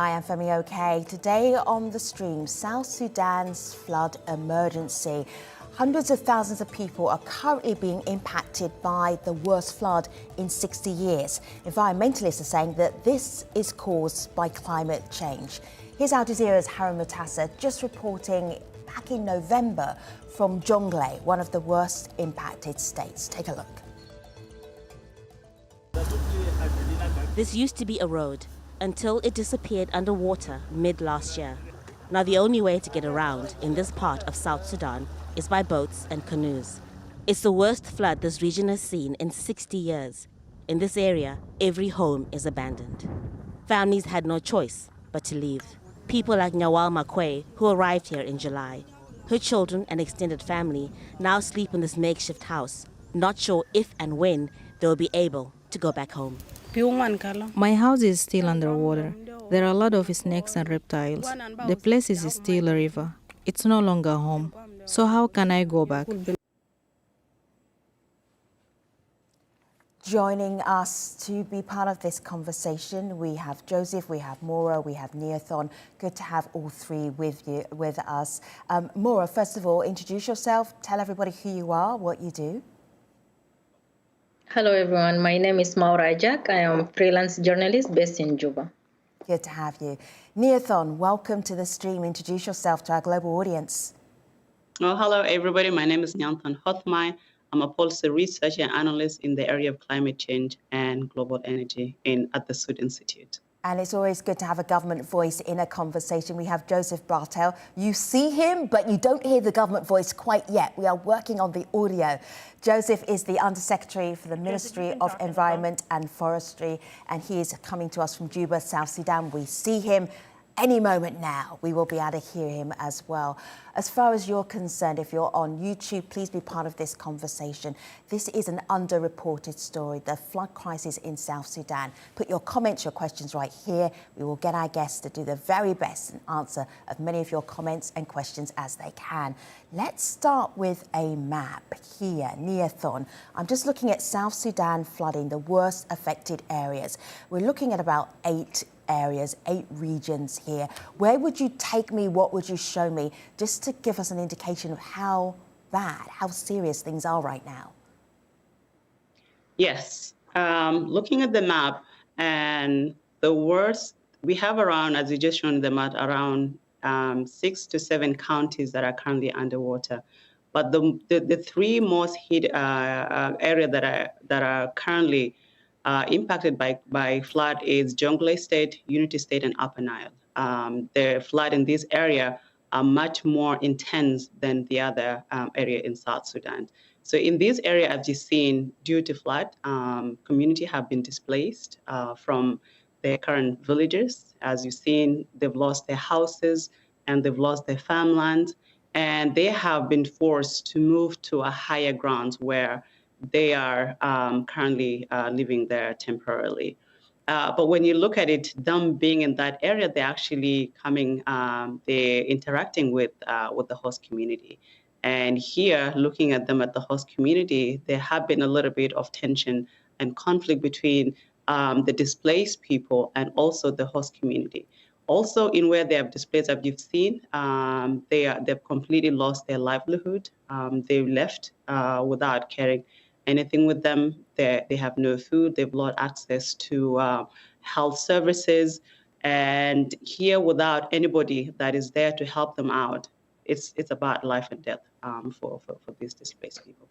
Hi, I'm Femi OK. Today on the stream, South Sudan's flood emergency. Hundreds of thousands of people are currently being impacted by the worst flood in 60 years. Environmentalists are saying that this is caused by climate change. Here's Al Jazeera's Harun Mutasa just reporting back in November from Jonglei, one of the worst impacted states. Take a look. This used to be a road until it disappeared underwater mid-last year. Now the only way to get around in this part of South Sudan is by boats and canoes. It's the worst flood this region has seen in 60 years. In this area, every home is abandoned. Families had no choice but to leave. People like Nyawal Makwe, who arrived here in July. Her children and extended family now sleep in this makeshift house, not sure if and when they'll be able to go back home. My house is still underwater. There are a lot of snakes and reptiles. The place is still a river. It's no longer home. So how can I go back? Joining us to be part of this conversation, we have Joseph, we have Maura, we have Neothon. Good to have all three with us. Maura, first of all, introduce yourself. Tell everybody who you are, what you do. Hello, everyone. My name is Maura Ajak. I am a freelance journalist based in Juba. Good to have you. Neothon, welcome to the stream. Introduce yourself to our global audience. Well, hello, everybody. My name is Neothon Hothmai. I'm a policy researcher and analyst in the area of climate change and global energy at the Sud Institute. And it's always good to have a government voice in a conversation. We have Joseph Bartel. You see him, but you don't hear the government voice quite yet. We are working on the audio. Joseph is the Undersecretary for the Ministry of Environment and Forestry, and he is coming to us from Juba, South Sudan. We see him any moment now. We will be able to hear him as well. As far as you're concerned, if you're on YouTube, please be part of this conversation. This is an underreported story, the flood crisis in South Sudan. Put your comments, your questions right here. We will get our guests to do the very best and answer of many of your comments and questions as they can. Let's start with a map here, Neothon. I'm just looking at South Sudan flooding, the worst affected areas. We're looking at about 8 areas, 8 regions here. Where would you take me? What would you show me? Just to give us an indication of how bad, how serious things are right now. Yes. Looking at the map and the worst, we have around, as you just shown in the map, around 6 to 7 counties that are currently underwater. But the 3 most hit areas that are currently impacted by flood is Jonglei State, Unity State, and Upper Nile. The flood in this area are much more intense than the other area in South Sudan. So in this area, as you've seen, due to flood, community have been displaced from their current villages. As you've seen, they've lost their houses and they've lost their farmland, and they have been forced to move to a higher ground where they are currently living there temporarily. But when you look at it, them being in that area, they're actually coming, they're interacting with the host community. And here, looking at them at the host community, there have been a little bit of tension and conflict between the displaced people and also the host community. Also, in where they have displaced, as you've seen, they've completely lost their livelihood. They left without carrying anything with them. They have no food. They've lost access to health services. And here, without anybody that is there to help them out, it's about life and death for these displaced people.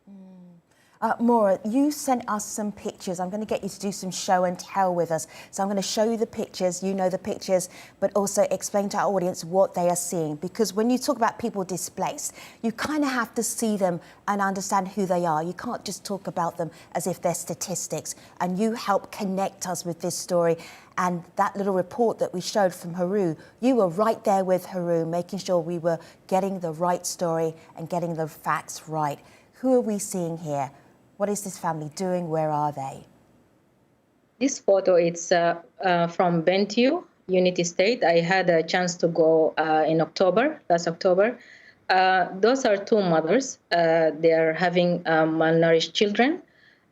Maura, you sent us some pictures. I'm going to get you to do some show and tell with us. So I'm going to show you the pictures, you know the pictures, but also explain to our audience what they are seeing. Because when you talk about people displaced, you kind of have to see them and understand who they are. You can't just talk about them as if they're statistics. And you help connect us with this story. And that little report that we showed from Haru, you were right there with Haru, making sure we were getting the right story and getting the facts right. Who are we seeing here? What is this family doing? Where are they? This photo is from Bentiu, Unity State. I had a chance to go in October, last October. Those are 2 mothers. They are having malnourished children,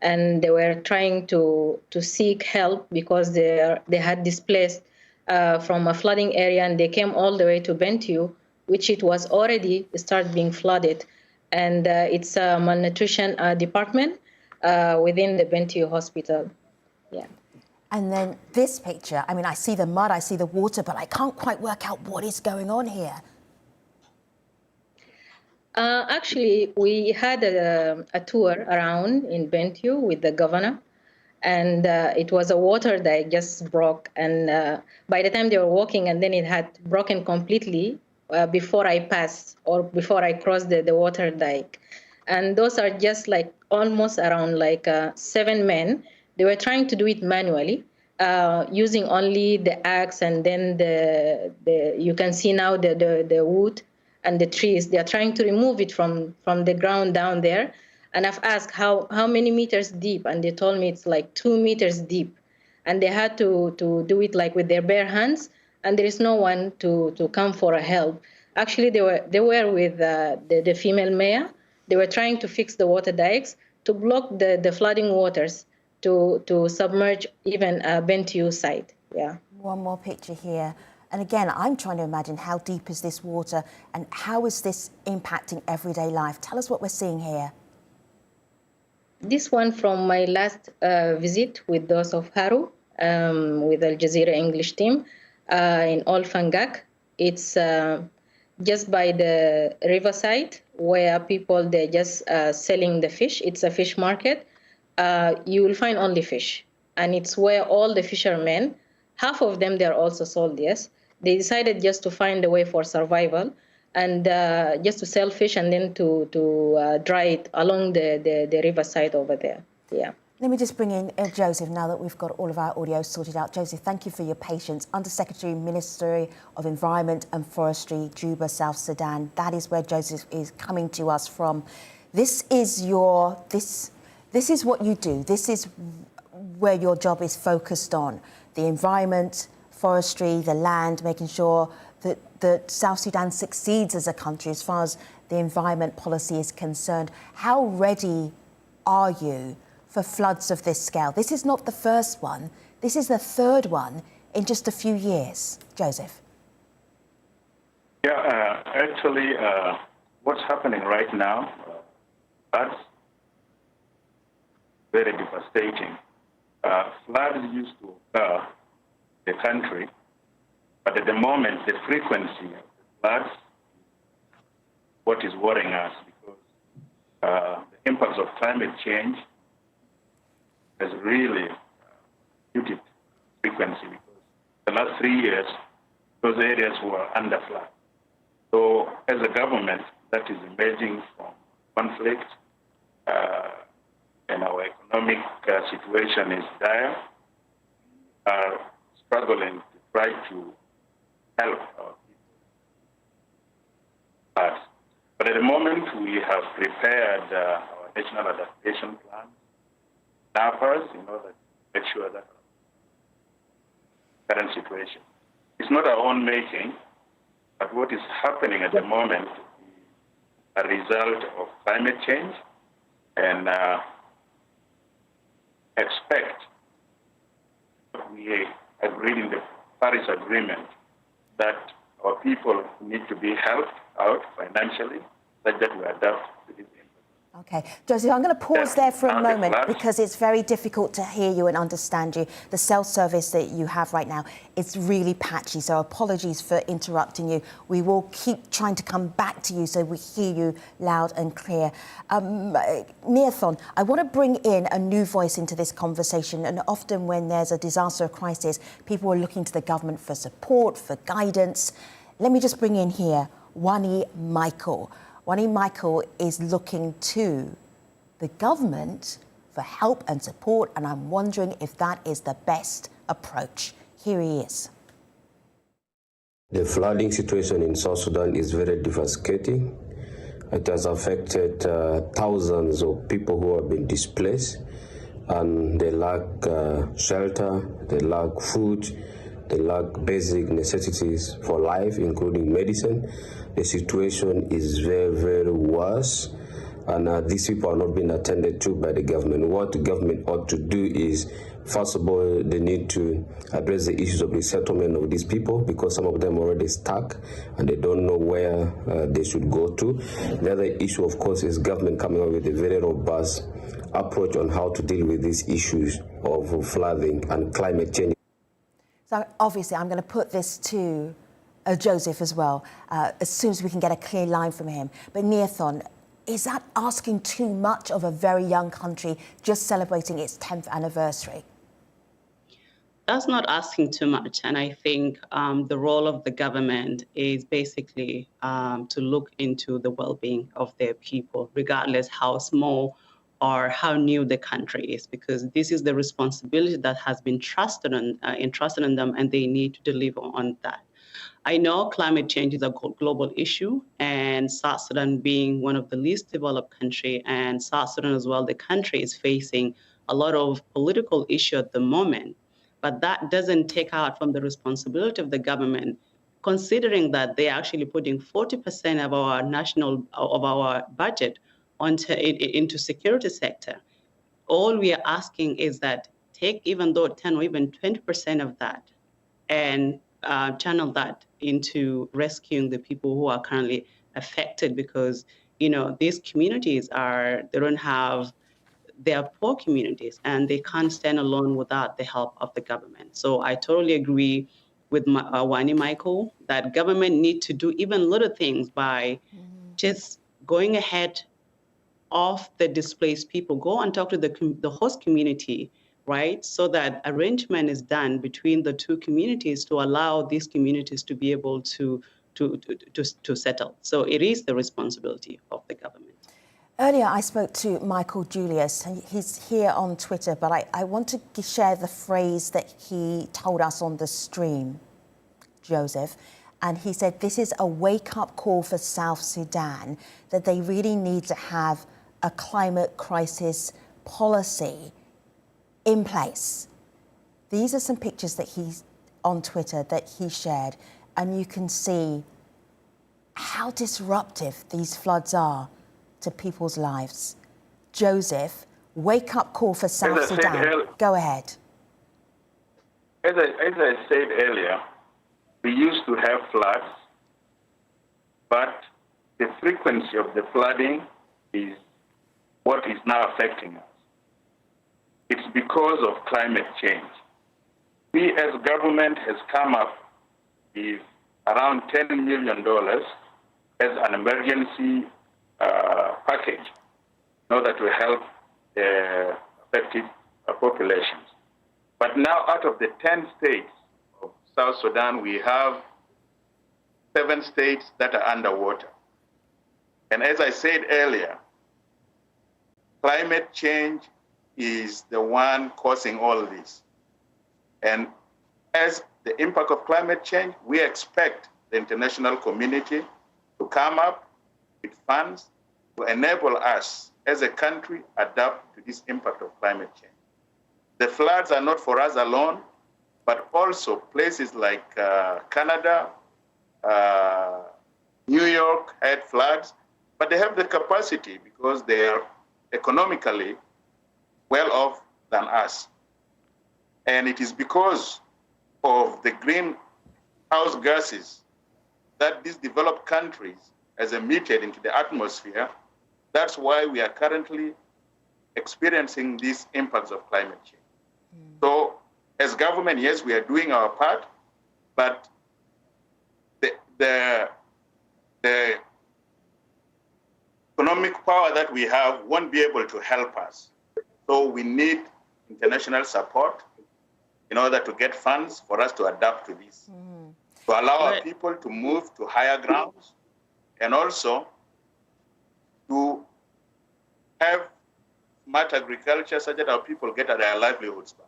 and they were trying to seek help because they had displaced from a flooding area, and they came all the way to Bentiu, which it was already started being flooded. And it's a malnutrition department within the Bentiu hospital. Yeah. And then this picture, I mean, I see the mud, I see the water, but I can't quite work out what is going on here. Actually, we had a tour around in Bentiu with the governor, and it was a water that just broke. And by the time they were walking, and then it had broken completely before I passed or before I crossed the water dike. And those are just like almost around like 7 men. They were trying to do it manually, using only the axe, and then you can see now the wood and the trees. They are trying to remove it from the ground down there. And I've asked how many meters deep, and they told me it's like 2 meters deep. And they had to do it like with their bare hands, and there is no one to come for a help. Actually, they were with the female mayor. They were trying to fix the water dikes to block the flooding waters to submerge even Bentiu site. Yeah. One more picture here. And again, I'm trying to imagine how deep is this water and how is this impacting everyday life? Tell us what we're seeing here. This one from my last visit with those of Haru, with the Jazeera English team in Ol Fangak. It's just by the riverside where people, they're just selling the fish. It's a fish market. You will find only fish. And it's where all the fishermen, half of them, they're also soldiers. They decided just to find a way for survival and just to sell fish and then to dry it along the riverside over there. Yeah. Let me just bring in Joseph now that we've got all of our audio sorted out. Joseph, thank you for your patience. Undersecretary, Ministry of Environment and Forestry, Juba, South Sudan. That is where Joseph is coming to us from. This is what you do. This is where your job is focused on. The environment, forestry, the land, making sure that South Sudan succeeds as a country as far as the environment policy is concerned. How ready are you for floods of this scale? This is not the first one. This is the third one in just a few years. Joseph. Yeah, actually, what's happening right now, that's very devastating. Floods used to occur in the country, but at the moment, the frequency of the floods, what is worrying us, because the impacts of climate change has really muted frequency, because the last 3 years, those areas were under flood. So as a government that is emerging from conflict, and our economic situation is dire, we are struggling to try to help our people. But at the moment, we have prepared our national adaptation plan, downpours, in order to make sure that current situation. It's not our own making, but what is happening at the moment is a result of climate change, and expect we agreed in the Paris Agreement that our people need to be helped out financially, such that we adapt to this. Okay, Joseph, I'm going to pause there for a moment because it's very difficult to hear you and understand you. The cell service that you have right now, it's really patchy, so apologies for interrupting you. We will keep trying to come back to you so we hear you loud and clear. Neathon, I want to bring in a new voice into this conversation, and often when there's a disaster or crisis, people are looking to the government for support, for guidance. Let me just bring in here Wani Michael. Wani Michael is looking to the government for help and support, and I'm wondering if that is the best approach. Here he is. The flooding situation in South Sudan is very devastating. It has affected thousands of people who have been displaced, and they lack shelter, they lack food, they lack basic necessities for life, including medicine. The situation is very, very worse, and these people are not being attended to by the government. What the government ought to do is, first of all, they need to address the issues of resettlement of these people, because some of them are already stuck and they don't know where they should go to. The other issue, of course, is government coming up with a very robust approach on how to deal with these issues of flooding and climate change. So obviously I'm going to put this to Joseph as well, as soon as we can get a clear line from him. But Neathon, is that asking too much of a very young country just celebrating its 10th anniversary? That's not asking too much. And I think the role of the government is basically to look into the well-being of their people, regardless how small or how new the country is, because this is the responsibility that has been entrusted on them, and they need to deliver on that. I know climate change is a global issue, and South Sudan being one of the least developed countries, and South Sudan as well, the country is facing a lot of political issue at the moment. But that doesn't take out from the responsibility of the government, considering that they're actually putting 40% of our budget into security sector. All we are asking is that take even though 10 or even 20% of that and channel that into rescuing the people who are currently affected, because these communities they're poor communities and they can't stand alone without the help of the government. So I totally agree with Wani Michael that government need to do even little things by just going ahead of the displaced people, go and talk to the host community, right? So that arrangement is done between the two communities to allow these communities to be able to settle. So it is the responsibility of the government. Earlier, I spoke to Michael Julius, and he's here on Twitter, but I want to share the phrase that he told us on the stream, Joseph. And he said this is a wake-up call for South Sudan, that they really need to have a climate crisis policy in place. These are some pictures that he's on Twitter that he shared, and you can see how disruptive these floods are to people's lives. Joseph, wake-up call for South Sudan. Go ahead. As I said earlier, we used to have floods, but the frequency of the flooding is what is now affecting us. It's because of climate change. We as government has come up with around $10 million as an emergency package in order to help the affected populations. But now out of the 10 states of South Sudan, we have 7 states that are underwater. And as I said earlier, climate change is the one causing all this. And as the impact of climate change, we expect the international community to come up with funds to enable us as a country adapt to this impact of climate change. The floods are not for us alone, but also places like Canada, New York had floods, but they have the capacity because they are economically well off than us. And it is because of the greenhouse gases that these developed countries has emitted into the atmosphere. That's why we are currently experiencing these impacts of climate change. So as government, yes, we are doing our part, but the economic power that we have won't be able to help us. So we need international support in order to get funds for us to adapt to this, to allow our people to move to higher grounds, and also to have smart agriculture such that our people get their livelihoods back.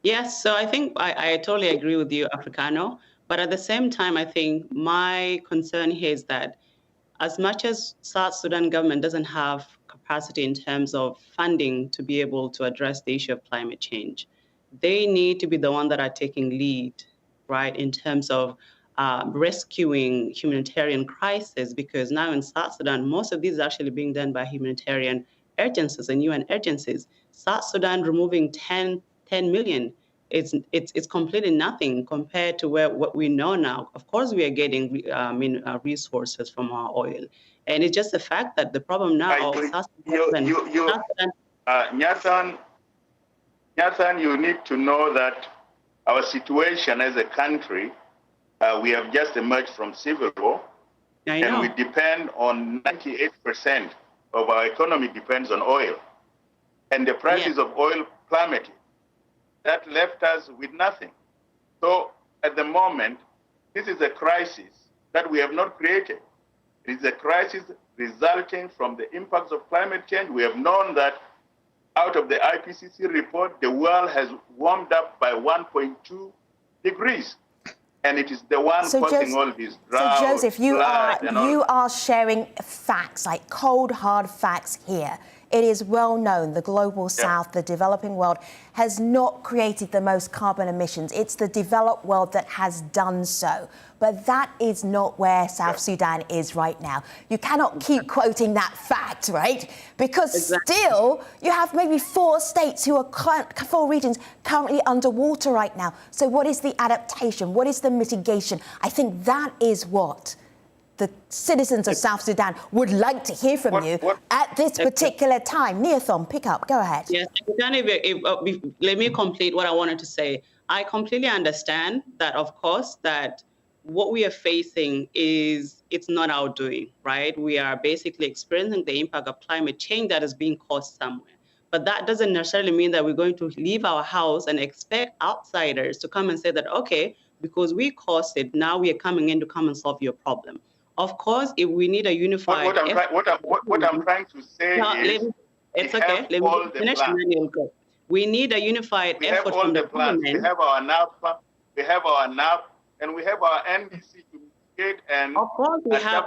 Yes, so I think I totally agree with you, Africano. But at the same time, I think my concern here is that as much as South Sudan government doesn't have capacity in terms of funding to be able to address the issue of climate change, they need to be the one that are taking lead, right, in terms of rescuing humanitarian crisis, because now in South Sudan, most of these are actually being done by humanitarian agencies and UN agencies. South Sudan removing 10 million, it's completely nothing compared to what we know now. Of course, we are getting resources from our oil. And it's just the fact that the problem now of South Sudan... Nathan, you need to know that our situation as a country, we have just emerged from civil war, and we depend on 98% of our economy depends on oil. And the prices of oil plummeted. That left us with nothing. So at the moment, this is a crisis that we have not created. It is a crisis resulting from the impacts of climate change. We have known that out of the IPCC report, the world has warmed up by 1.2 degrees. And it is the one causing all these droughts. So Joseph, you are sharing facts, like cold, hard facts here. It is well known the global south, the developing world, has not created the most carbon emissions. It's the developed world that has done so. But that is not where South Sudan is right now. You cannot keep quoting that fact, right? Because still, you have maybe 4 states who are 4 regions currently underwater right now. So what is the adaptation? What is the mitigation? I think that is what the citizens of South Sudan would like to hear from you at this particular time. Neothom, pick up. Go ahead. Yes, let me complete what I wanted to say. I completely understand that, of course, that what we are facing it's not our doing, right? We are basically experiencing the impact of climate change that is being caused somewhere. But that doesn't necessarily mean that we're going to leave our house and expect outsiders to come and say that, okay, because we caused it, now we are coming in to come and solve your problem. Of course, if we need a unified... What I'm trying to say is... It's okay. Let me finish and then you'll go. We need a unified effort from the government. We have our NAP, and we have our NDC to mitigate and... Of course,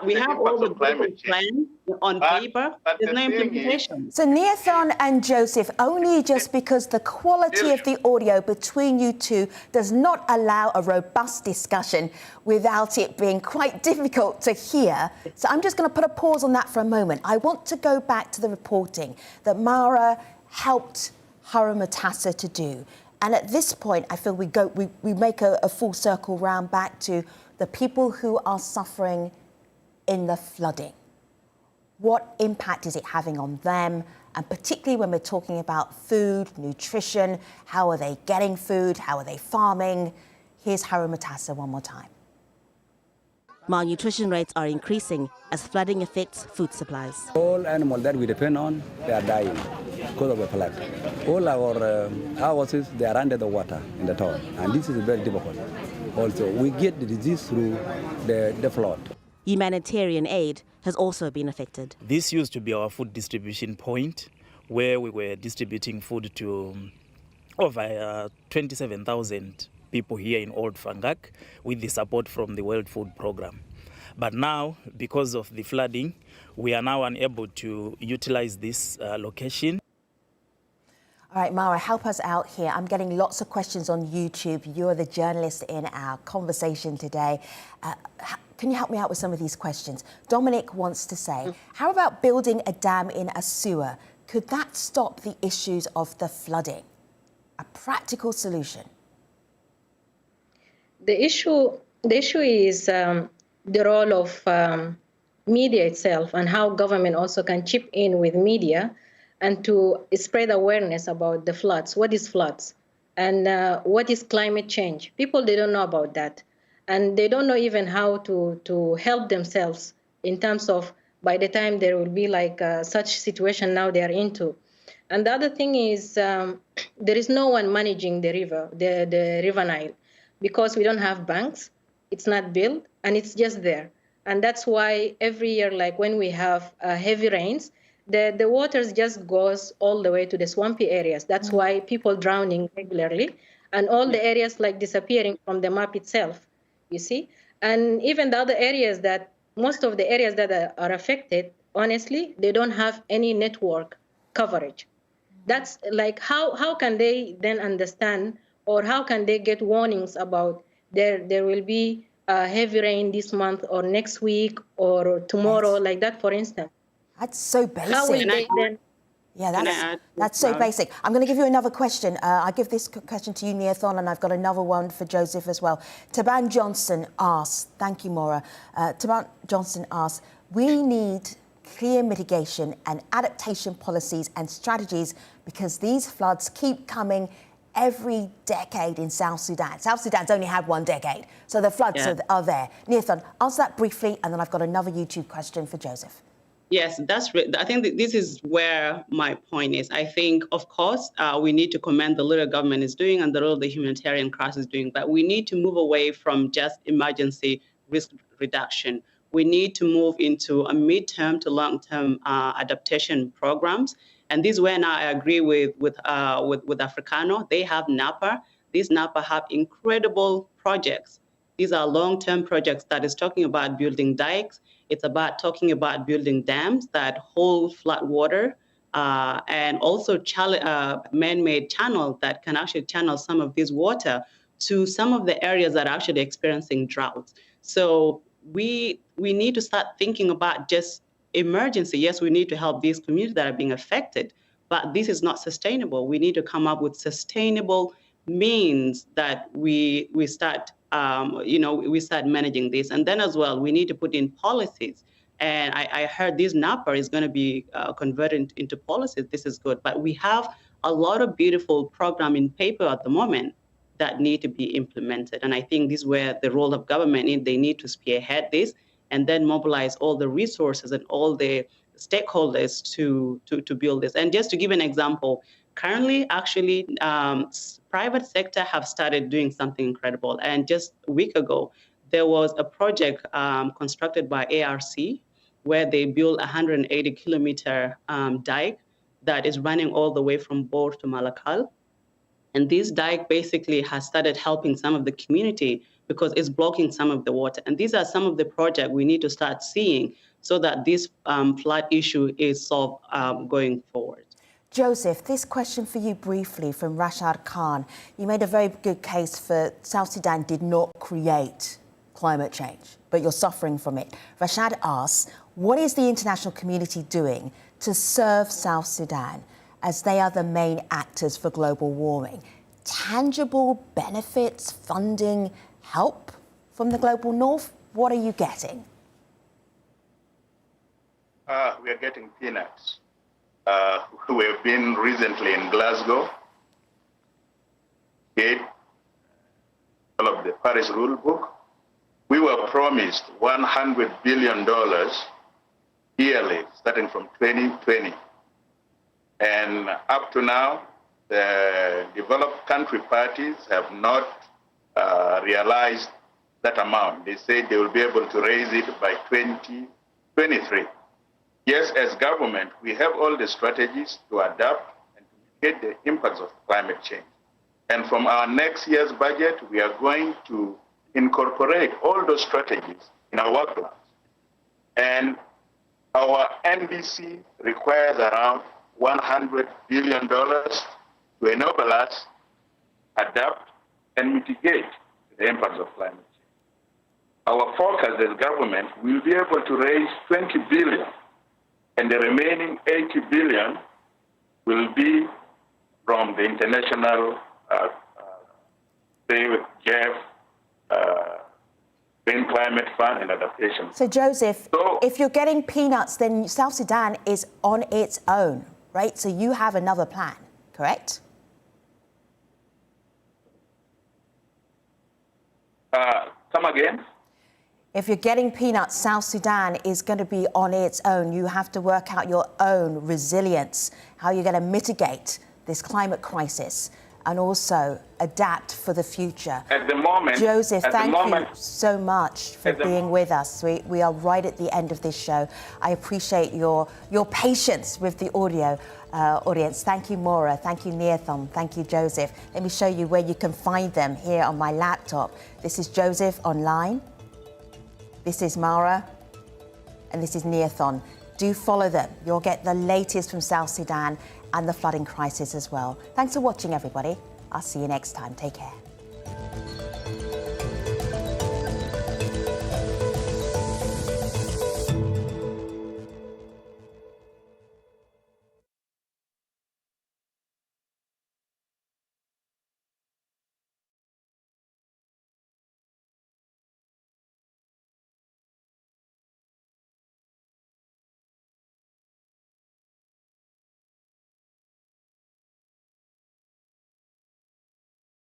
we have all the plans on paper. There's no implementation. So Neothon and Joseph, only just because the quality of the audio between you two does not allow a robust discussion without it being quite difficult to hear. So I'm just going to put a pause on that for a moment. I want to go back to the reporting that Mara helped Harumatasa to do. And at this point, I feel we make a full circle round back to the people who are suffering in the flooding. What impact is it having on them? And particularly when we're talking about food, nutrition, how are they getting food? How are they farming? Here's Harumatasa one more time. Malnutrition rates are increasing as flooding affects food supplies. All animals that we depend on, they are dying because of the flood. All our houses, they are under the water in the town, and this is very difficult. Also, we get the disease through the flood. Humanitarian aid has also been affected. This used to be our food distribution point, where we were distributing food to over 27,000 people here in Old Fangak with the support from the World Food Programme. But now, because of the flooding, we are now unable to utilize this location. All right, Mara, help us out here. I'm getting lots of questions on YouTube. You're the journalist in our conversation today. Can you help me out with some of these questions? Dominic wants to say, how about building a dam in a sewer? Could that stop the issues of the flooding? A practical solution. The issue is the role of media itself and how government also can chip in with media and to spread awareness about the floods. What is floods? And what is climate change? People, they don't know about that. And they don't know even how to help themselves in terms of by the time there will be like such situation now they are into. And the other thing is there is no one managing the river, the River Nile, because we don't have banks, it's not built, and it's just there. And that's why every year, like when we have heavy rains, the waters just goes all the way to the swampy areas. That's why people drowning regularly, and all the areas like disappearing from the map itself, you see? And even the other areas that, most of the areas that are affected, honestly, they don't have any network coverage. That's like, how can they then understand, or how can they get warnings about there will be heavy rain this month or next week or tomorrow, like that, for instance. That's so basic. How will they then? Yeah, that's so basic. I'm going to give you another question. I'll give this question to you, Neathon, and I've got another one for Joseph as well. Taban Johnson asks, thank you, Maura. Taban Johnson asks, we need clear mitigation and adaptation policies and strategies because these floods keep coming every decade in South Sudan. South Sudan's only had one decade, so the floods are there. Neathon, answer that briefly, and then I've got another YouTube question for Joseph. Yes, I think this is where my point is. I think, of course, we need to commend the little government is doing and the role the humanitarian crisis is doing, but we need to move away from just emergency risk reduction. We need to move into a mid-term to long-term adaptation programs. And this is where now I agree with Africano. They have NAPA. These NAPA have incredible projects. These are long-term projects that is talking about building dikes. It's about talking about building dams that hold flood water and also man-made channels that can actually channel some of this water to some of the areas that are actually experiencing droughts. So we need to start thinking about just emergency. Yes, we need to help these communities that are being affected, but this is not sustainable. We need to come up with sustainable means that we start we start managing this. And then as well, we need to put in policies. And I heard this NAPA is going to be converted into policies. This is good. But we have a lot of beautiful program in paper at the moment that need to be implemented. And I think this is where the role of government is. They need to spearhead this and then mobilize all the resources and all the stakeholders to build this. And just to give an example, currently, actually, private sector have started doing something incredible. And just a week ago, there was a project constructed by ARC where they built a 180-kilometer dike that is running all the way from Bor to Malakal. And this dike basically has started helping some of the community because it's blocking some of the water. And these are some of the projects we need to start seeing so that this flood issue is solved going forward. Joseph, this question for you briefly from Rashad Khan. You made a very good case for South Sudan did not create climate change, but you're suffering from it. Rashad asks, what is the international community doing to serve South Sudan as they are the main actors for global warming? Tangible benefits, funding, help from the global north? What are you getting? We are getting peanuts. We have been recently in Glasgow, all of the Paris rule book. We were promised $100 billion yearly, starting from 2020. And up to now, the developed country parties have not realized that amount. They say they will be able to raise it by 2023. Yes, as government, we have all the strategies to adapt and to mitigate the impacts of climate change. And from our next year's budget, we are going to incorporate all those strategies in our work plans. And our NDC requires around $100 billion to enable us adapt and mitigate the impacts of climate change. Our focus as government will be able to raise $20 billion. And the remaining $80 billion will be from the international GEF, Green Climate Fund and adaptation. So Joseph, if you're getting peanuts, then South Sudan is on its own, right? So you have another plan, correct? Come again? If you're getting peanuts, South Sudan is going to be on its own. You have to work out your own resilience, how you're going to mitigate this climate crisis and also adapt for the future. At the moment, Joseph, thank you so much for being with us. We are right at the end of this show. I appreciate your patience with the audio audience. Thank you, Maura. Thank you, Neathon. Thank you, Joseph. Let me show you where you can find them here on my laptop. This is Joseph online. This is Maura, and this is Neathon. Do follow them. You'll get the latest from South Sudan and the flooding crisis as well. Thanks for watching, everybody. I'll see you next time. Take care.